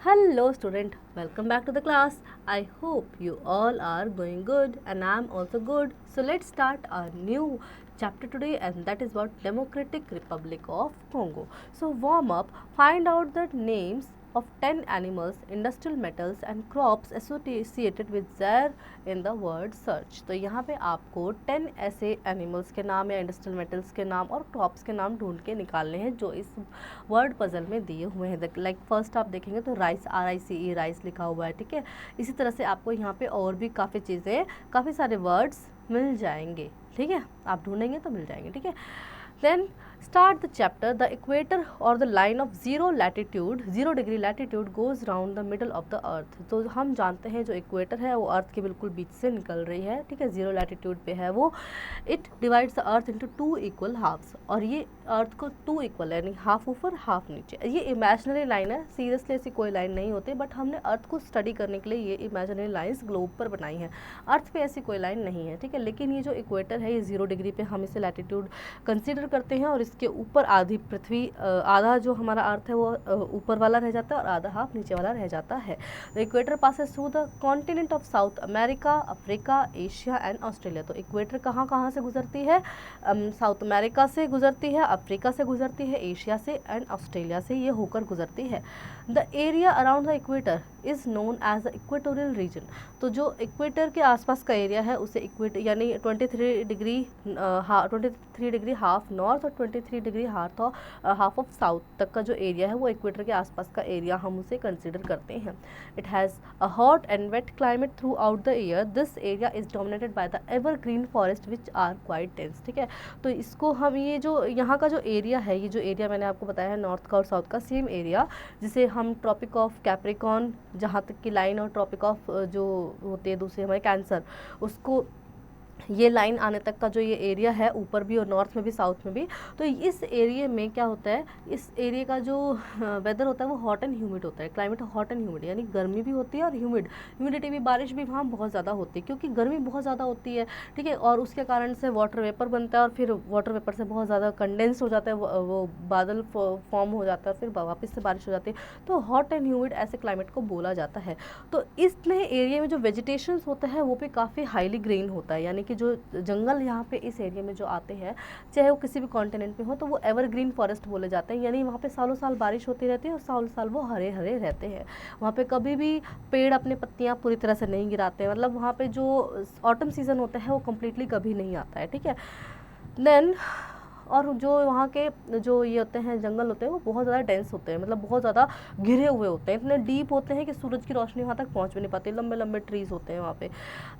Hello student, welcome back to the class. I hope you all are going good and I am also good. So let's start our new chapter today, and that is about Democratic Republic of Congo. So warm up, find out the names of 10 animals, industrial metals and crops associated with Zaire in the word search. तो यहाँ पे आपको 10 ऐसे animals के नाम या industrial metals के नाम और क्रॉप्स के नाम ढूंढ के निकालने हैं जो इस वर्ड पजल में दिए हुए हैं. लाइक फर्स्ट आप देखेंगे तो राइस, RICE, राइस लिखा हुआ है. ठीक है, इसी तरह से आपको यहाँ पे और भी काफ़ी चीज़ें, काफ़ी सारे वर्ड्स मिल जाएंगे. ठीक है, आप ढूंढेंगे तो मिल जाएंगे. ठीक है, then start the chapter. The equator or the line of 0 degree latitude goes round the middle of the earth. तो हम जानते हैं जो इक्वेटर है वो अर्थ के बिल्कुल बीच से निकल रही है. ठीक है, 0 लैटिट्यूड पे है वो. It divides the earth into 2 equal halves, और ये अर्थ को 2 इक्वल यानी हाफ ऊपर हाफ नीचे. ये इमेजिनरी लाइन है, सीरियसली ऐसी कोई लाइन नहीं होती, बट हमने अर्थ को स्टडी करने के लिए ये इमेजिनरी लाइन्स ग्लोब पर बनाई हैं. अर्थ पे ऐसी कोई लाइन नहीं है. ठीक है, लेकिन ये जो इक्वेटर है ये 0 डिग्री पे हम इसे लैटिट्यूड कंसिडर करते हैं, और इसके ऊपर आधी पृथ्वी, आधा जो हमारा अर्थ है वो ऊपर वाला रह जाता है और आधा हाफ नीचे वाला रह जाता है. The equator passes through the continent of south America, Africa, Asia and Australia. तो इक्वेटर कहाँ कहाँ से गुजरती है? साउथ अमेरिका से गुजरती है, अफ्रीका से गुजरती है, एशिया से एंड ऑस्ट्रेलिया से ये होकर गुजरती है. The area around the equator is known as the equatorial region. तो जो इक्वेटर के आसपास का एरिया है उसे इक्वेटर यानी 23 डिग्री हाफ नॉर्थ और 23 डिग्री हाफ ऑफ साउथ तक का जो एरिया है वो इक्वेटर के आसपास का एरिया हम उसे कंसिडर करते हैं. It has a hot and wet climate throughout the year. This area is dominated by the evergreen forest which are quite dense. ठीक है, तो इसको हम ये जो यहाँ का जो एरिया है, ये जो एरिया मैंने आपको बताया है नॉर्थ का और साउथ का सेम एरिया, जिसे हम ट्रॉपिक ऑफ कैप्रिकॉन, जहाँ तक की लाइन, और ट्रॉपिक ऑफ जो होते हैं दूसरे हमारे कैंसर, उसको ये लाइन आने तक का जो ये एरिया है ऊपर भी और नॉर्थ में भी साउथ में भी, तो इस एरिया में क्या होता है, इस एरिया का जो वेदर होता है वो हॉट एंड ह्यूमिड होता है. क्लाइमेट हॉट एंड ह्यूमिड यानी गर्मी भी होती है और ह्यूमिडिटी भी, बारिश भी वहाँ बहुत ज़्यादा होती है क्योंकि गर्मी बहुत ज़्यादा होती है. ठीक है, और उसके कारण से वाटर वेपर बनता है और फिर वाटर वेपर से बहुत ज़्यादा कंडेंस हो जाता है, वो बादल फॉर्म हो जाता है, फिर वापस से बारिश हो जाती है. तो हॉट एंड ह्यूमिड ऐसे क्लाइमेट को बोला जाता है. तो इसमें एरिया में जो वेजिटेशंस होता है वो भी काफ़ी हाईली ग्रीन होता है, यानी कि जो जंगल यहाँ पे इस एरिया में जो आते हैं, चाहे वो किसी भी कॉन्टिनेंट में हो, तो वो एवरग्रीन फॉरेस्ट बोले जाते हैं. यानी वहाँ पे सालों साल बारिश होती रहती है और सालों साल वो हरे हरे रहते हैं. वहाँ पे कभी भी पेड़ अपने पत्तियाँ पूरी तरह से नहीं गिराते, मतलब वहाँ पे जो ऑटम सीजन होता है वो कम्प्लीटली कभी नहीं आता है. ठीक है, देन और जो वहाँ के जो ये होते हैं जंगल होते हैं वो बहुत ज़्यादा डेंस होते हैं, मतलब बहुत ज़्यादा घिरे हुए होते हैं, इतने डीप होते हैं कि सूरज की रोशनी वहाँ तक पहुँच भी नहीं पाती. लंबे लंबे ट्रीज होते हैं वहाँ पे.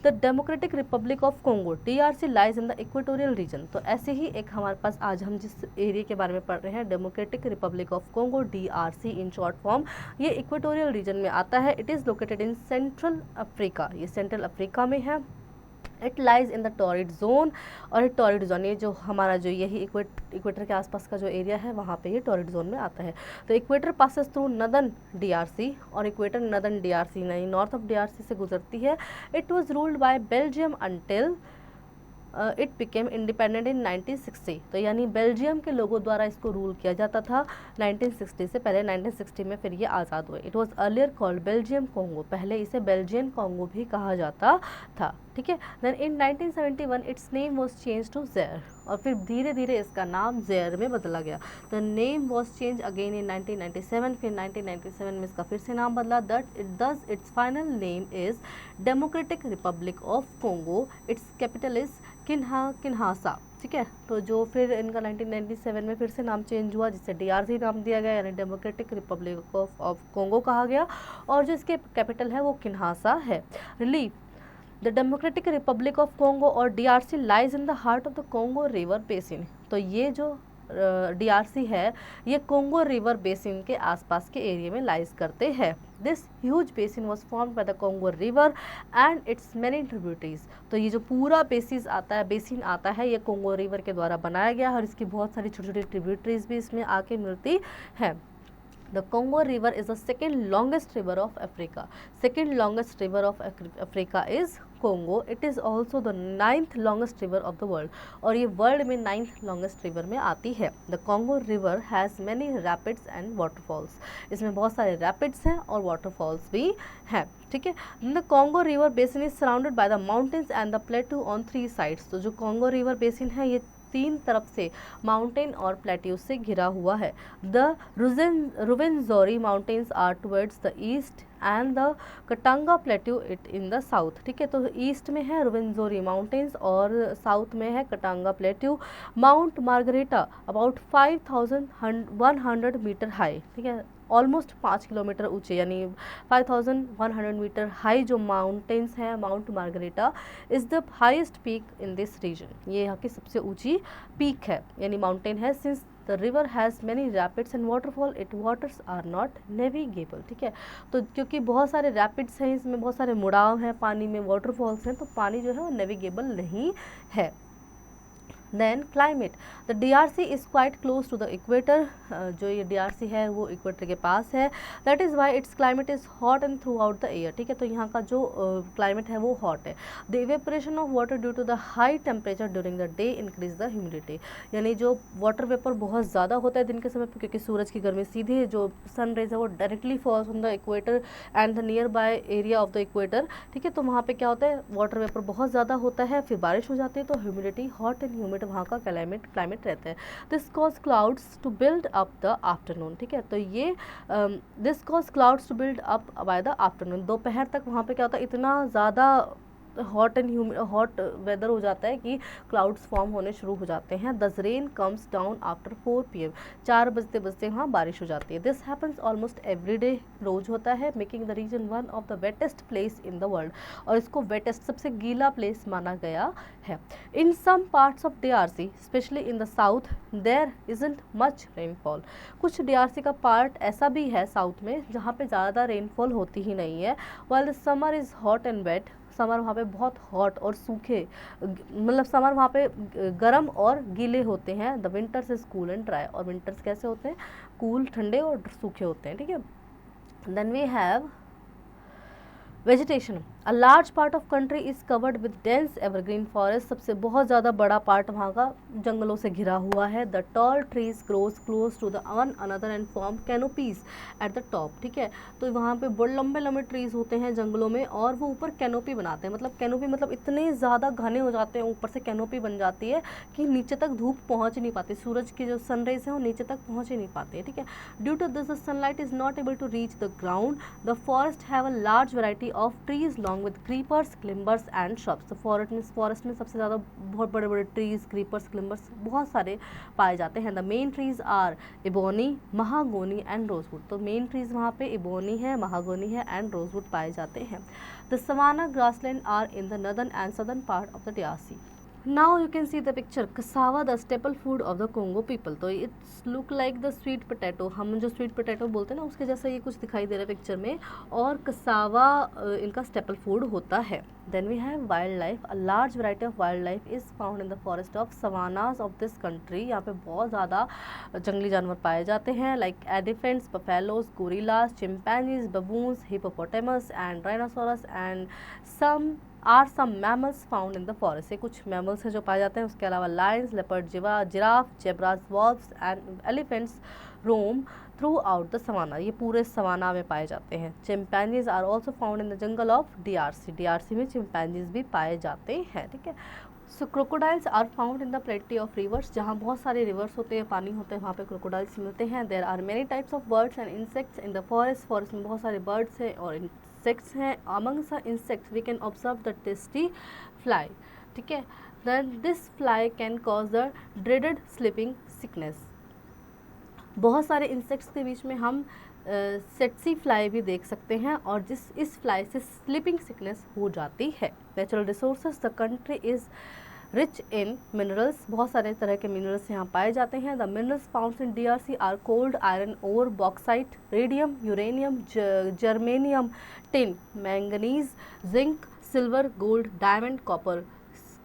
The democratic Republic of Congo DRC lies in the equatorial region. तो ऐसे ही एक हमारे पास आज हम जिस एरिया के बारे में पढ़ रहे हैं, democratic Republic of Congo DRC in short form, ये इक्वेटोरियल रीजन में आता है. It is located in central Africa, ये सेंट्रल अफ्रीका में है. It lies in the torrid zone, और टॉरिड जोन ये जो हमारा जो यही इक्वेटर के आसपास का जो एरिया है वहाँ पे ये टॉरिड जोन में आता है. तो equator passes through northern DRC, और इक्वेटर नदर्न DRC नहीं नॉर्थ ऑफ DRC से गुजरती है. It was ruled by Belgium until it became independent in 1960. तो यानी बेल्जियम के लोगों द्वारा इसको रूल किया जाता था 1960 से पहले. 1960 में फिर ये आज़ाद हुए. It was earlier called Belgium Congo, पहले इसे बेल्जियन कॉन्गो भी कहा जाता था. ठीक है, then in 1971 its name was change to Zaire, और फिर धीरे धीरे इसका नाम ज़ेर में बदला गया. The name was change again in 1997, फिर 1997 में इसका फिर से नाम बदला. Thus its final name is Democratic Republic of Congo. Its capital is Kinshasa. ठीक है, तो जो फिर इनका 1997 में फिर से नाम चेंज हुआ, जिससे DRC नाम दिया गया, यानी डेमोक्रेटिक रिपब्लिक ऑफ कॉन्गो कहा गया, और जो इसके कैपिटल है वो किन्हासा है. Relief the democratic Republic of Congo और DRC lies in the heart of the Congo river basin. तो ये जो DRC है ये कॉन्गो रिवर बेसिन के आसपास के एरिया में लाइज करते हैं. This huge basin was formed by the Congo river and it's many tributaries. तो ये जो पूरा बेसिन आता है ये कॉन्गो रिवर के द्वारा बनाया गया, और इसकी बहुत सारी छोटी छोटी ट्रिब्यूटरीज भी इसमें आके मिलती है. The Congo River is the second longest river of Africa. Second longest river of Africa is Congo, it is also the 9th longest river of the world, और ये वर्ल्ड में 9th longest river में आती है. The Congo river has many rapids and waterfalls. इसमें बहुत सारे rapids हैं और waterfalls भी हैं. ठीक है. The Congo river basin is surrounded by the mountains and the plateau on 3 sides. तो जो Congo river basin है ये 3 तरफ से माउंटेन और प्लेट्यू से घिरा हुआ है. The Rwenzori mountains are towards the east and the Katanga plateau it in the south. ठीक है. तो ईस्ट में है रुवेंजोरी माउंटेन्स और साउथ में है Katanga plateau. Mount Margherita about 5100 metre high. ठीक है. ऑलमोस्ट 5 किलोमीटर ऊंचे यानी 5100 मीटर हाई जो माउंटेन्स हैं. Mount Margherita is the highest peak in this region. ये यहाँ की सबसे ऊंची पीक है यानी माउंटेन है. Since the river has many rapids and waterfall its waters are not navigable. ठीक है. तो क्योंकि बहुत सारे रैपिड्स हैं इसमें बहुत सारे मुड़ाव हैं पानी में, वाटरफॉल्स हैं, तो पानी जो है वो नेविगेबल नहीं है. Then climate. The DRC is quite close to the equator. जो ये DRC है वो इक्वेटर के पास है. That is why its climate is hot and throughout the year. ठीक है. तो यहाँ का जो climate है वो hot है. The evaporation of water due to the high temperature during the day increase the humidity. यानी जो water vapor बहुत ज़्यादा होता है दिन के समय पर क्योंकि सूरज की गर्मी सीधे जो सन रेज है वो directly falls on the equator and the near by area of the equator. ठीक है. तो वहाँ पे क्या होता है वाटर वेपर बहुत ज़्यादा होता है, फिर बारिश हो जाती है तो ह्यूमिडिटी हॉट एंड ह्यूमिड वहाँ का क्लाइमेट रहता है. This cause clouds to build up the afternoon. ठीक है. तो ये this cause clouds to build up by the afternoon. दोपहर तक वहाँ पे क्या होता है इतना ज़्यादा हॉट एंड हॉट वेदर हो जाता है कि क्लाउड्स फॉर्म होने शुरू हो जाते हैं. दस rain comes down after 4 PM. 4 बजते बजते वहाँ बारिश हो जाती है. This happens almost every day. रोज होता है. Making the region one of the wettest place in the world. और इसको वेटेस्ट सबसे गीला प्लेस माना गया है. In some parts of DRC specially in the south there isn't much rainfall. कुछ DRC का पार्ट ऐसा भी है साउथ में जहाँ पे ज़्यादा रेनफॉल होती ही नहीं है. While the summer is hot and wet. Summer वहाँ पे बहुत हॉट और सूखे मतलब समर वहाँ पे गर्म और गीले होते हैं. The winters is cool and dry. और विंटर्स कैसे होते हैं कूल ठंडे और सूखे होते हैं. ठीक है. Then we have vegetation. A large part of country is covered with dense evergreen forest. सबसे बहुत ज़्यादा बड़ा पार्ट वहाँ का जंगलों से घिरा हुआ है. The tall trees grows close to the one another and form canopies at the top. ठीक है. तो वहाँ पे बड़े लंबे लंबे ट्रीज होते हैं जंगलों में और वो ऊपर कैनोपी बनाते हैं. मतलब कैनोपी मतलब इतने ज़्यादा घने हो जाते हैं ऊपर से कैनोपी बन जाती है कि नीचे तक धूप पहुँच नहीं पाती. सूरज की जो सनराइज है वो नीचे तक पहुँच ही नहीं पाती है. ठीक है. Due to this the sunlight is not able to reach the ground. The forest have a large variety of trees along with creepers, climbers and shrubs. तो फॉरेस्ट में सबसे ज़्यादा बहुत बड़े बड़े ट्रीज क्रीपर्स क्लिम्बर्स बहुत सारे पाए जाते हैं. The main trees are ebony, mahogany and rosewood. तो मेन ट्रीज वहाँ पे इबोनी है, महागोनी है एंड रोजवुड पाए जाते हैं. The savanna grassland are in the northern and southern part of the DRC. Now you can see the picture. Cassava, the staple food of the Congo people. तो it's look like the sweet potato. हम जो sweet potato बोलते हैं ना उसके जैसा ये कुछ दिखाई दे रहा है पिक्चर में. और cassava इनका staple food होता है. Then we have wildlife. A large variety of wildlife is found in the forest of savannas of this country. यहाँ पे बहुत ज़्यादा जंगली जानवर पाए जाते हैं like elephants, buffaloes, gorillas, chimpanzees, baboons, hippopotamus and rhinoceros and some mammals found in the forest. ये कुछ mammals हैं जो पाए जाते हैं. उसके अलावा lions, leopard, giraffe, zebras, wolves and elephants roam throughout the savanna. ये पूरे सवाना में पाए जाते हैं. Chimpanzees are also found in the jungle of DRC. DRC में chimpanzees भी पाए जाते हैं. ठीक है. So crocodiles are found in the plenty of rivers. जहाँ बहुत सारे rivers होते हैं, पानी होते हैं, वहाँ पे crocodiles मिलते हैं. There are many types of birds and insects in the forest. Forest में बहुत सारे birds हैं और insects हैं. Among the insects we can observe the tasty fly. ठीक है. Then this fly can cause the dreaded sleeping sickness. बहुत सारे इंसेक्ट्स के बीच में हम सेट्सी फ्लाई भी देख सकते हैं और इस फ्लाई से स्लीपिंग सिकनेस हो जाती है. Natural resources. The country is rich in minerals. बहुत सारे तरह के मिनरल्स यहाँ पाए जाते हैं. The minerals found in DRC are coal iron ore, bauxite, radium, uranium, germanium, tin, manganese, zinc, silver, gold, diamond, copper,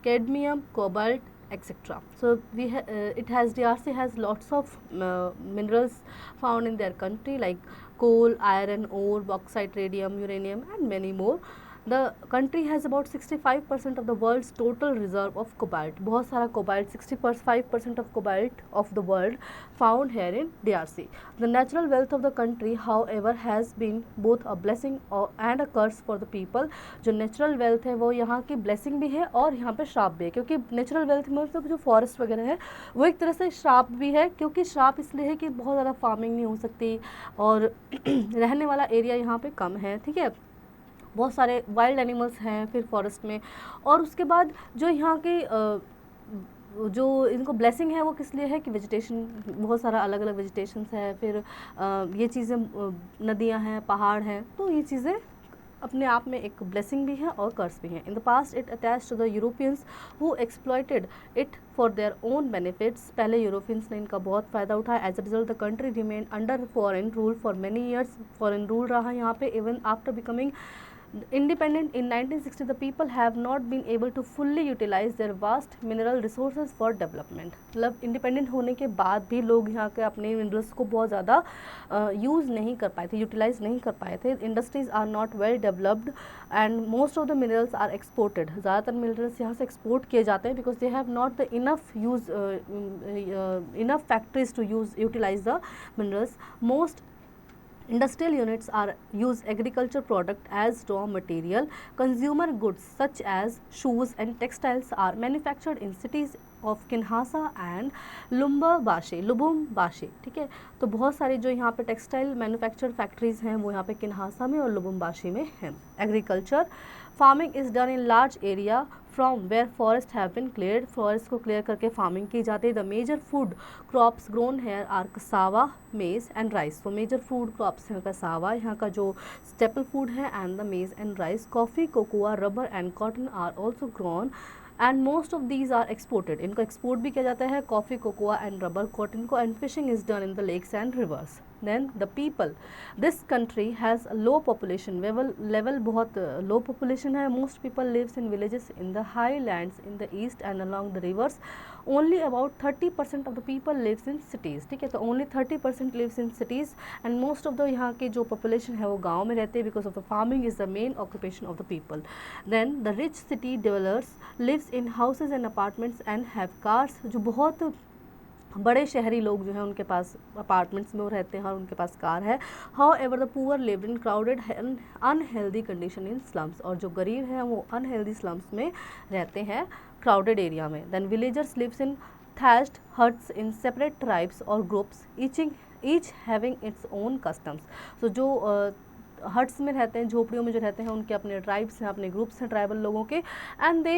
cadmium, cobalt, etc. So DRC has lots of minerals found in their country like coal, iron ore, bauxite, radium, uranium and many more. The country has about 65% of the world's total reserve of cobalt, बहुत सारा cobalt, 65% of cobalt of the world found here in DRC. The natural wealth of the country however has been both a blessing and a curse for the people. जो natural wealth है वो यहाँ की blessing भी है और यहाँ पे श्राप भी है, क्योंकि नेचुरल वेल्थ में मतलब जो फॉरेस्ट वगैरह है वो एक तरह से श्राप भी है, क्योंकि श्राप इसलिए है कि बहुत ज़्यादा फार्मिंग नहीं हो सकती और रहने वाला एरिया यहाँ पे कम है. ठीक है, बहुत सारे वाइल्ड एनिमल्स हैं फिर फॉरेस्ट में. और उसके बाद जो यहाँ के जो इनको ब्लेसिंग है वो किस लिए है कि वेजिटेशन, बहुत सारा अलग अलग वेजिटेशंस है, फिर ये चीज़ें नदियाँ हैं, पहाड़ हैं, तो ये चीज़ें अपने आप में एक ब्लेसिंग भी है और कर्स भी है. In the past it attach to the Europeans who exploited it for their own benefits. पहले यूरोपियंस ने इनका बहुत फ़ायदा उठाया. As a result the country remain under foreign rule for many years. Foreign rule रहा यहाँ पे even after becoming independent in 1960. The people have not been able to fully utilize their vast mineral resources for development. मतलब independent होने के बाद भी लोग यहाँ के अपने मिनरल्स को बहुत ज़्यादा यूज़ नहीं कर पाए थे, यूटिलाइज नहीं कर पाए थे. Industries are not well developed and most of the minerals are exported. ज़्यादातर मिनरल्स यहाँ से एक्सपोर्ट किए जाते हैं because they have not the enough factories to utilize the minerals. Most industrial units are use agriculture product as raw material. Consumer goods such as shoes and textiles are manufactured in cities of Kinshasa and Lubumbashi. ठीक है, तो बहुत सारी जो यहाँ पे textile manufacture factories हैं वो यहाँ पे किन्हासा में और लुबुम्बाशी में हैं. Agriculture farming is done in large area from where forest have been cleared. Forest को क्लियर करके फार्मिंग की जाती है. The major food crops grown here are cassava, maize and rice. तो मेजर फूड क्रॉप्स हैं cassava, यहाँ का जो स्टेपल फूड है, and the maize and rice. Coffee, cocoa, rubber and cotton are also grown and most of these are exported. इनको export भी किया जाता है, coffee, cocoa and rubber, cotton को. And fishing is done in the lakes and rivers. Then the people, this country has a low population level बहुत low population है. Most people lives in villages in the highlands in the east and along the rivers. Only about 30% of the people lives in cities. ठीक है, तो only 30% lives in cities and most of the यहाँ के जो population है वो गाँव में रहते हैं because of the farming is the main occupation of the people. Then the rich city dwellers lives in houses and apartments and have cars. जो बहुत बड़े शहरी लोग जो हैं उनके पास अपार्टमेंट्स में वो रहते हैं और उनके पास कार है. How ever the poor live in crowded unhealthy condition in slums. और जो गरीब हैं वो अनहेल्दी स्लम्स में रहते हैं, क्राउडेड एरिया में. Then villagers lives in thatched huts in separate tribes or groups each having its own customs. So जो हट्स में रहते हैं, झोपड़ियों में जो रहते हैं उनके अपने ट्राइब्स हैं, अपने ग्रुप्स हैं ट्राइबल लोगों के. And they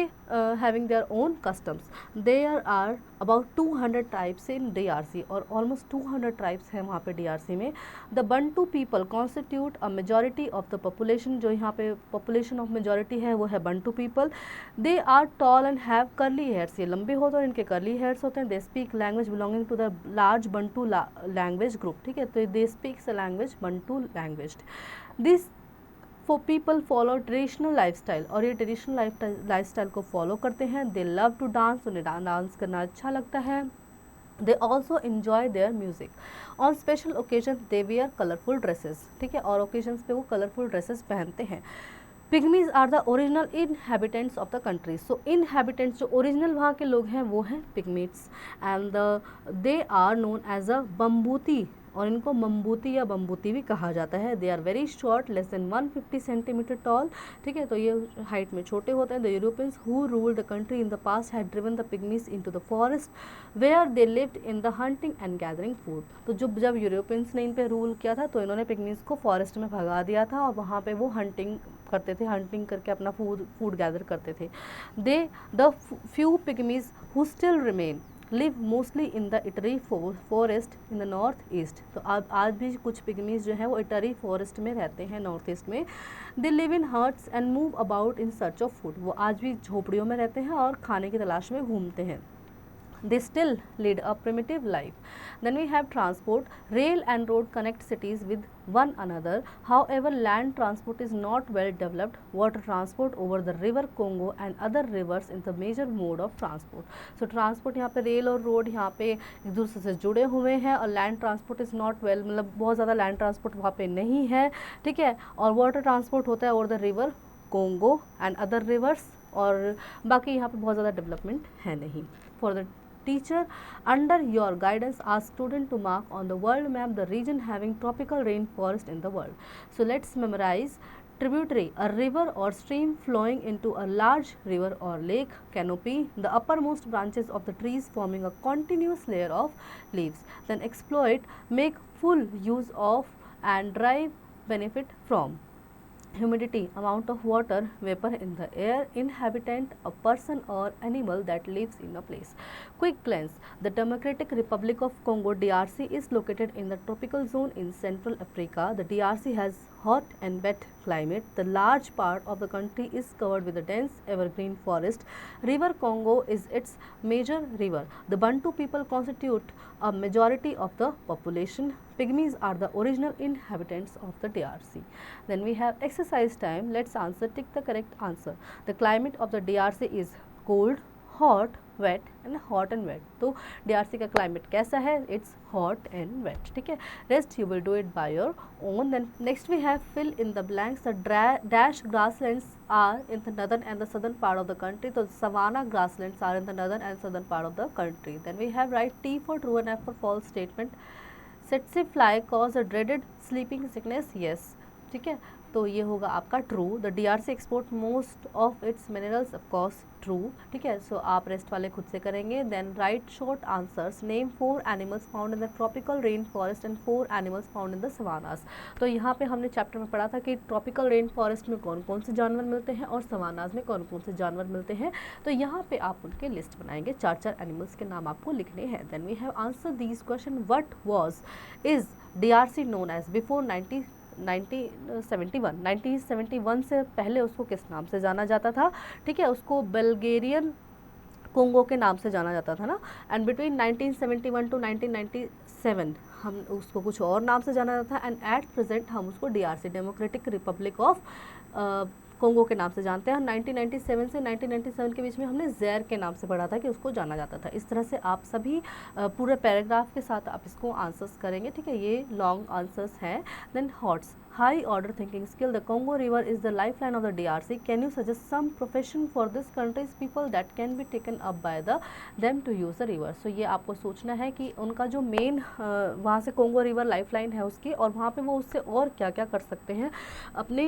having their own customs. There are about 200 tribes in DRC और ऑलमोस्ट 200 ट्राइब्स हैं वहाँ पे DRC में. The Bantu people constitute a majority of the population. जो यहाँ पे पॉपुलेशन ऑफ मेजॉरिटी है वो है Bantu people. They are tall and have curly hairs. ये लंबे होते हैं और इनके कर्ली हेयर्स होते हैं. They speak language belonging to the large Bantu language group. ठीक है, तो they speaks a language Bantu language. This for people follow traditional lifestyle. और ये ट्रेडिशनल लाइफस्टाइल को फॉलो करते हैं. They love to dance. उन्हें डांस करना अच्छा लगता है. They also enjoy their music. On special occasion they wear colourful dresses. ठीक है, और ओकेजन्स पे वो कलरफुल ड्रेसेस पहनते हैं. Pygmies are the original inhabitants of the country. So inhabitants जो ओरिजिनल वहाँ के लोग हैं वो हैं pygmies. And they are known as a Bambuti. और इनको मम्बूती या बम्बूती भी कहा जाता है. They are very short, less than 150 centimetres tall. ठीक है, तो ये हाइट में छोटे होते हैं. The Europeans who ruled the country in the past had driven the पिग्मीज into the forest where they lived in the hunting and gathering food. तो जब यूरोपियंस ने इन पे रूल किया था तो इन्होंने पिग्मीज को फॉरेस्ट में भगा दिया था और वहाँ पे वो हंटिंग करते थे, हंटिंग करके अपना फूड गैदर करते थे. They the few pygmies who still remain live mostly in the Ituri forest in the north east. तो अब आज भी कुछ पिग्मीज जो हैं वो इटरी फॉरेस्ट में रहते हैं नॉर्थ ईस्ट में. They live in huts and move about in search of food. वो आज भी झोपड़ियों में रहते हैं और खाने की तलाश में घूमते हैं. They still lead a primitive life. Then we have transport. Rail and road connect cities with one another. However, land transport is not well developed. Water transport over the river Congo and other rivers is the major mode of transport. So transport यहाँ पे rail और road यहाँ पे एक दूसरे से जुड़े हुए हैं और land transport is not well, मतलब बहुत ज़्यादा लैंड ट्रांसपोर्ट वहाँ पे नहीं है. ठीक है, और वाटर ट्रांसपोर्ट होता है over the river Congo and other rivers, और बाकी यहाँ पे बहुत ज़्यादा डेवलपमेंट है नहीं. For the teacher, under your guidance, ask student to mark on the world map the region having tropical rainforest in the world. So let's memorize. Tributary, a river or stream flowing into a large river or lake. Canopy, the uppermost branches of the trees forming a continuous layer of leaves. Then exploit, make full use of and derive benefit from. Humidity, amount of water vapor in the air. Inhabitant, a person or animal that lives in a place. Quick glance, the Democratic Republic of Congo DRC is located in the tropical zone in Central Africa. The DRC has hot and wet climate. The large part of the country is covered with a dense evergreen forest. River Congo is its major river. The Bantu people constitute a majority of the population. Pygmies are the original inhabitants of the DRC. Then we have exercise time. Let's answer, tick the correct answer. The climate of the DRC is cold, hot, wet and hot and wet. तो DRC का climate कैसा है? It's hot and wet. ठीक है. Rest you will do it by your own. Then next we have fill in the blanks. The dash grasslands are in the northern and the southern part of the country. So savanna grasslands are in the northern and southern part of the country. Then we have write T for true and F for false statement. Tsetse fly cause a dreaded sleeping sickness. Yes. ठीक है. तो ये होगा आपका true. The DRC export most of its minerals, of course true. ठीक है. So आप rest वाले खुद से करेंगे. Then write short answers. Name 4 animals found in the tropical rain forest and 4 animals found in the savannas. तो यहाँ पे हमने चैप्टर में पढ़ा था कि ट्रॉपिकल रेन फॉरेस्ट में कौन कौन से जानवर मिलते हैं और सवानास में कौन कौन से जानवर मिलते हैं. तो यहाँ पे आप उनके लिस्ट बनाएंगे. 4 एनिमल्स के नाम आपको लिखने हैं. Then we have answer these question. What was is DRC known as before 1971 से पहले उसको किस नाम से जाना जाता था. ठीक है. उसको बल्गेरियन कोंगो के नाम से जाना जाता था ना. एंड बिटवीन 1971 टू 1997 हम उसको कुछ और नाम से जाना जाता था. एंड एट प्रेजेंट हम उसको DRC democratic Republic of Congo के नाम से जानते हैं. 1997 से 1997 के बीच में हमने ज़ैर के नाम से पढ़ा था कि उसको जाना जाता था. इस तरह से आप सभी पूरे पैराग्राफ के साथ आप इसको आंसर्स करेंगे. ठीक है. ये लॉन्ग आंसर्स हैं. Then HOTS, high order thinking skill. The Congo River is the lifeline of the DRC. Can you suggest some profession for this country's people that can be taken up by them to use the river? So ये आपको सोचना है कि उनका जो main वहाँ से Congo river lifeline है उसकी, और वहाँ पे वो उससे और क्या क्या कर सकते हैं अपने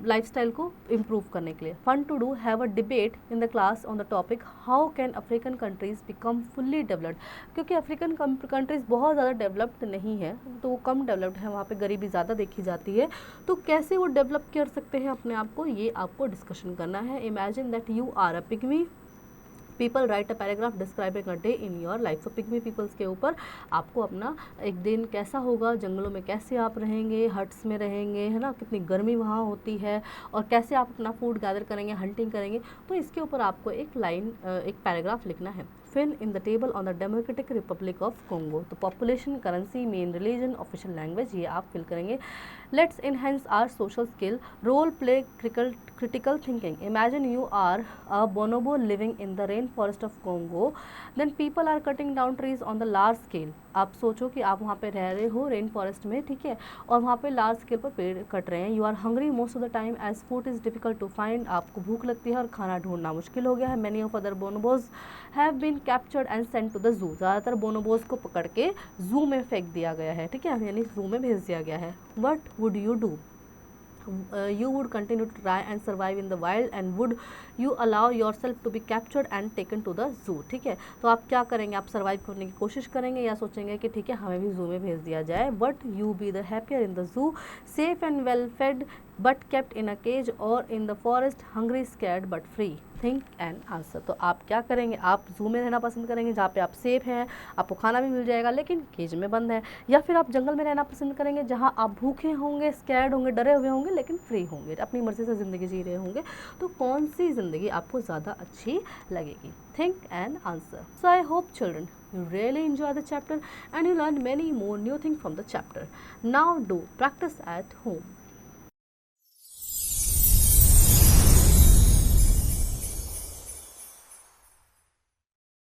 लाइफस्टाइल को इम्प्रूव करने के लिए. Fun to do, have a debate in the class on the topic how can African countries become fully developed. क्योंकि अफ्रीकन कंट्रीज बहुत ज़्यादा डेवलप्ड नहीं है, तो वो कम डेवलप्ड है, वहाँ पे गरीबी ज़्यादा देखी जाती है. तो कैसे वो डेवलप कर सकते हैं अपने आप को, ये आपको डिस्कशन करना है. Imagine that you are a pygmy people, write a paragraph describing a day in your life. तो पिग्मी पीपल्स के ऊपर आपको अपना एक दिन कैसा होगा, जंगलों में कैसे आप रहेंगे, हट्स में रहेंगे, है ना, कितनी गर्मी वहाँ होती है, और कैसे आप अपना फूड गैदर करेंगे, हंटिंग करेंगे. तो इसके ऊपर आपको एक पैराग्राफ लिखना है. fill in the table on the Democratic Republic of Congo. तो population, currency, main religion, official language, ये आप fill करेंगे. Let's enhance our social skill. Role play critical thinking. Imagine you are a bonobo living in the rainforest of Congo. Then people are cutting down trees on the large scale. आप सोचो कि आप वहाँ पे रह रहे हो रेन फॉरेस्ट में. ठीक है. और वहाँ पे लार्ज स्केल पर पेड़ कट रहे हैं. You are hungry most of the time as food is difficult to find. आपको भूख लगती है और खाना ढूंढना मुश्किल हो गया है. Many of other bonobos have been captured and sent to the zoo. ज़्यादातर बोनोबोज को पकड़ के जू में फेंक दिया गया है. ठीक है, यानी जू में भेज दिया गया है. What would you do? You would continue to try and survive in the wild, and would you allow yourself to be captured and taken to the zoo. ठीक है. तो आप क्या करेंगे, आप सर्वाइव करने की कोशिश करेंगे या सोचेंगे कि ठीक है हमें भी जू में भेज दिया जाए. But you be the happier in the zoo, safe and well fed but kept in a cage, or in the forest hungry scared but free. Think and answer. तो आप क्या करेंगे, आप जू में रहना पसंद करेंगे जहाँ पे आप सेफ हैं, आपको खाना भी मिल जाएगा लेकिन केज में बंद है, या फिर आप जंगल में रहना पसंद करेंगे जहाँ आप भूखे होंगे, स्कैर्ड होंगे, डरे हुए होंगे लेकिन फ्री होंगे, अपनी मर्जी से ज़िंदगी जी रहे होंगे. तो कौन सी ज़िंदगी आपको ज़्यादा अच्छी लगेगी? Think and answer. So I hope children you really enjoy the chapter and you learn many more new things from the chapter. Now do practice at home.